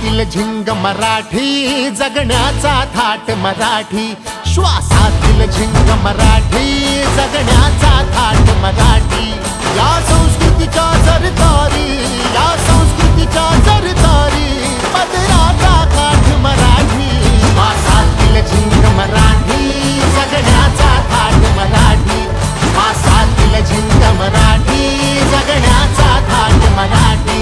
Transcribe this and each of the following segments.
श्वासातील झिंग मराठी, जगण्याचा थाट मराठी. श्वासातील झिंग मराठी, जगण्याचा थाट मराठी. या संस्कृतीच्या जरदारी, या संस्कृतीच्या जरदारी, पदराचा काठ मराठी. श्वासातील झिंग मराठी, जगण्याचा थाट मराठी. श्वासातील झिंग मराठी, जगण्याचा थाट मराठी.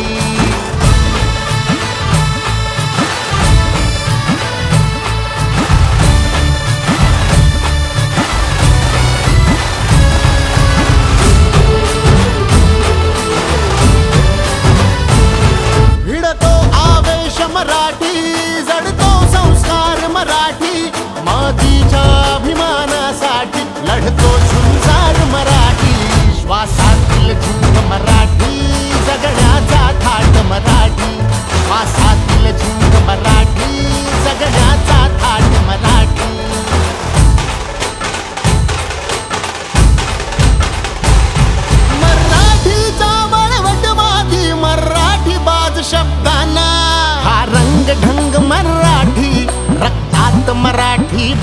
मराठी जडतो संस्कार मराठी, मातीच्या अभिमानासाठी लढतो झुंजार मराठी. श्वासातील झिंग मराठी, जगण्याचा थाट मराठी. श्वासातील झिंग मराठी, जगण्याचा थाट मराठी. मराठीचा बळवट माती, मराठी बाज शब्दांना. ढंग मराठी, रक्तात मराठी.